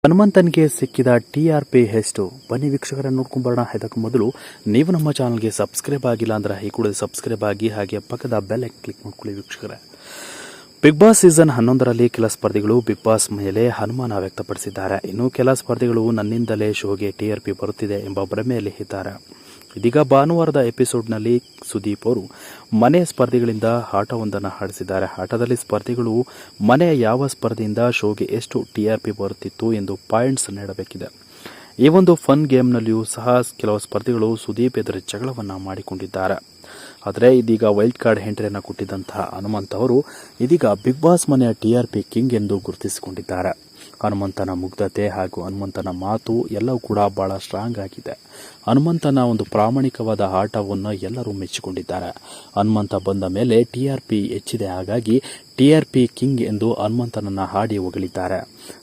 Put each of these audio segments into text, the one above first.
ಹನುಮಂತನಿಗೆ ಸಿಕ್ಕಿದ TRP ಎಷ್ಟು? ಬನ್ನಿ ವೀಕ್ಷಕರನ್ನು ನೋಡ್ಕೊಂಡು ಬರೋಣ. ಇದಕ್ಕೂ ಮೊದಲು ನೀವು ನಮ್ಮ ಚಾನಲ್ಗೆ ಸಬ್ಸ್ಕ್ರೈಬ್ ಆಗಿಲ್ಲ ಅಂದ್ರೆ ಈ ಕೂಡ ಸಬ್ಸ್ಕ್ರೈಬ್ ಆಗಿ, ಹಾಗೆ ಪಕ್ಕದ ಬೆಲ್ ಕ್ಲಿಕ್ ಮಾಡ್ಕೊಳ್ಳಿ ವೀಕ್ಷಕರೇ. ಬಿಗ್ ಬಾಸ್ ಸೀಸನ್ 11ರಲ್ಲಿ ಕೆಲ ಸ್ಪರ್ಧಿಗಳು ಬಿಗ್ ಬಾಸ್ ಮೇಲೆ ಅನುಮಾನ ವ್ಯಕ್ತಪಡಿಸಿದ್ದಾರೆ. ಇನ್ನು ಕೆಲ ಸ್ಪರ್ಧಿಗಳು ನನ್ನಿಂದಲೇ ಶೋಗೆ TRP ಬರುತ್ತಿದೆ ಎಂಬ ಭ್ರಮೆಯಲ್ಲಿ ಇದ್ದಾರೆ. ಇದೀಗ ಭಾನುವಾರದ ಎಪಿಸೋಡ್ನಲ್ಲಿ ಸುದೀಪ್ ಅವರು ಮನೆ ಸ್ಪರ್ಧಿಗಳಿಂದ ಆಟವೊಂದನ್ನು ಆಡಿಸಿದ್ದಾರೆ. ಆಟದಲ್ಲಿ ಸ್ಪರ್ಧಿಗಳು ಮನೆಯ ಯಾವ ಸ್ಪರ್ಧೆಯಿಂದ ಶೋಗೆ ಎಷ್ಟು TRP ಬರುತ್ತಿತ್ತು ಎಂದು ಪಾಯಿಂಟ್ಸ್ ನೀಡಬೇಕಿದೆ. ಈ ಒಂದು ಫನ್ ಗೇಮ್ನಲ್ಲಿಯೂ ಸಹ ಕೆಲವು ಸ್ಪರ್ಧಿಗಳು ಸುದೀಪ್ ಎದುರು ಜಗಳವನ್ನು ಮಾಡಿಕೊಂಡಿದ್ದಾರೆ. ಆದರೆ ಇದೀಗ ವೈಲ್ಡ್ ಕಾರ್ಡ್ ಎಂಟ್ರಿಯನ್ನು ಕೊಟ್ಟಿದ್ದಂತಹ ಹನುಮಂತ ಅವರು ಇದೀಗ ಬಿಗ್ ಬಾಸ್ ಮನೆಯ TRP ಕಿಂಗ್ ಎಂದು ಗುರುತಿಸಿಕೊಂಡಿದ್ದಾರೆ. ಹನುಮಂತನ ಮುಗ್ಧತೆ ಹಾಗೂ ಹನುಮಂತನ ಮಾತು ಎಲ್ಲವೂ ಕೂಡ ಬಹಳ ಸ್ಟ್ರಾಂಗ್ ಆಗಿದೆ. ಹನುಮಂತನ ಒಂದು ಪ್ರಾಮಾಣಿಕವಾದ ಆಟವನ್ನು ಎಲ್ಲರೂ ಮೆಚ್ಚಿಕೊಂಡಿದ್ದಾರೆ. ಹನುಮಂತ ಬಂದ ಮೇಲೆ TRP ಹೆಚ್ಚಿದೆ, ಹಾಗಾಗಿ TRP ಕಿಂಗ್ ಎಂದು ಹನುಮಂತನನ್ನ ಹಾಡಿ ಹೊಗಳಿದ್ದಾರೆ.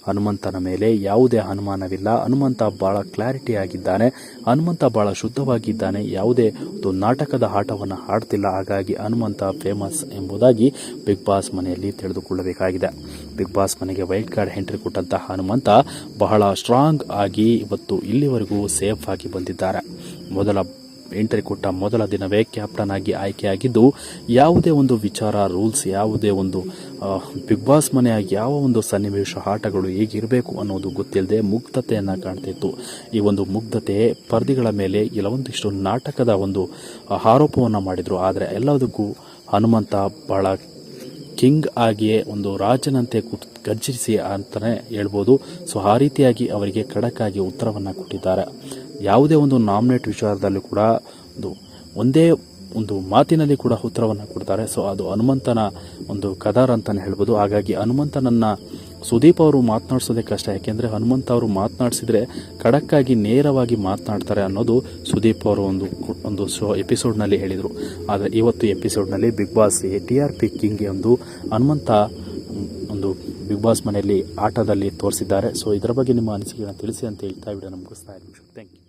ಹನುಮಂತನ ಮೇಲೆ ಯಾವುದೇ ಅನುಮಾನವಿಲ್ಲ. ಹನುಮಂತ ಬಹಳ ಕ್ಲಾರಿಟಿ ಆಗಿದ್ದಾನೆ. ಹನುಮಂತ ಬಹಳ ಶುದ್ಧವಾಗಿದ್ದಾನೆ. ಯಾವುದೇ ಒಂದು ನಾಟಕದ ಆಟವನ್ನು ಆಡ್ತಿಲ್ಲ. ಹಾಗಾಗಿ ಹನುಮಂತ ಫೇಮಸ್ ಎಂಬುದಾಗಿ ಬಿಗ್ ಬಾಸ್ ಮನೆಯಲ್ಲಿ ತಿಳಿದುಕೊಳ್ಳಬೇಕಾಗಿದೆ. ಬಿಗ್ ಬಾಸ್ ಮನೆಗೆ ವೈಲ್ಡ್ ಕಾರ್ಡ್ ಎಂಟ್ರಿ ಕೊಟ್ಟಂತಹ ಹನುಮಂತ ಬಹಳ ಸ್ಟ್ರಾಂಗ್ ಆಗಿ ಇವತ್ತು ಇಲ್ಲಿವರೆಗೂ ಸೇಫ್ ಆಗಿ ಬಂದಿದ್ದಾರೆ. ಮೊದಲ ಎಂಟ್ರಿ ಕೊಟ್ಟ ಮೊದಲ ದಿನವೇ ಕ್ಯಾಪ್ಟನ್ ಆಗಿ ಆಯ್ಕೆಯಾಗಿದ್ದು, ಯಾವುದೇ ಒಂದು ವಿಚಾರ, ರೂಲ್ಸ್, ಯಾವುದೇ ಒಂದು ಬಿಗ್ ಬಾಸ್ ಮನೆಯ ಯಾವ ಒಂದು ಸನ್ನಿವೇಶ, ಆಟಗಳು ಹೇಗಿರಬೇಕು ಅನ್ನೋದು ಗೊತ್ತಿಲ್ಲದೆ ಮುಗ್ಧತೆಯನ್ನು ಕಾಣ್ತಿತ್ತು. ಈ ಒಂದು ಮುಗ್ಧತೆ ಸ್ಪರ್ಧಿಗಳ ಮೇಲೆ ಕೆಲವೊಂದಿಷ್ಟು ನಾಟಕದ ಒಂದು ಆರೋಪವನ್ನು ಮಾಡಿದರು. ಆದರೆ ಎಲ್ಲದಕ್ಕೂ ಹನುಮಂತ ಬಹಳ ಕಿಂಗ್ ಆಗಿಯೇ ಒಂದು ರಾಜನಂತೆ ಗರ್ಜಿಸಿ ಅಂತಲೇ ಹೇಳ್ಬೋದು. ಸೊ ಆ ರೀತಿಯಾಗಿ ಅವರಿಗೆ ಖಡಕ್ ಆಗಿ ಉತ್ತರವನ್ನು ಕೊಟ್ಟಿದ್ದಾರೆ. ಯಾವುದೇ ಒಂದು ನಾಮಿನೇಟ್ ವಿಚಾರದಲ್ಲೂ ಕೂಡ ಒಂದೇ ಒಂದು ಮಾತಿನಲ್ಲಿ ಕೂಡ ಉತ್ತರವನ್ನು ಕೊಡ್ತಾರೆ. ಸೊ ಅದು ಹನುಮಂತನ ಒಂದು ಕದಾರ್ ಅಂತಲೇ ಹೇಳ್ಬೋದು. ಹಾಗಾಗಿ ಹನುಮಂತನನ್ನ ಸುದೀಪ್ ಅವರು ಮಾತನಾಡಿಸೋದೇ ಕಷ್ಟ. ಯಾಕೆಂದರೆ ಹನುಮಂತ ಅವರು ಮಾತನಾಡಿಸಿದ್ರೆ ಖಡಕ್ಕಾಗಿ ನೇರವಾಗಿ ಮಾತನಾಡ್ತಾರೆ ಅನ್ನೋದು ಸುದೀಪ್ ಅವರು ಒಂದು ಎಪಿಸೋಡ್ನಲ್ಲಿ ಹೇಳಿದರು. ಆದರೆ ಇವತ್ತು ಎಪಿಸೋಡ್ನಲ್ಲಿ ಬಿಗ್ ಬಾಸ್ TRP ಕಿಂಗ್ ಒಂದು ಹನುಮಂತ ಒಂದು ಬಿಗ್ ಬಾಸ್ ಮನೆಯಲ್ಲಿ ಆಟದಲ್ಲಿ ತೋರಿಸಿದ್ದಾರೆ. ಸೊ ಇದರ ಬಗ್ಗೆ ನಿಮ್ಮ ಅನಿಸಿಕೆಗಳನ್ನು ತಿಳಿಸಿ ಅಂತ ಹೇಳ್ತಾ ವಿಡಿಯೋನ ಮುಗಿಸ್ತಾ ಇದ್ದೀನಿ. Thank you.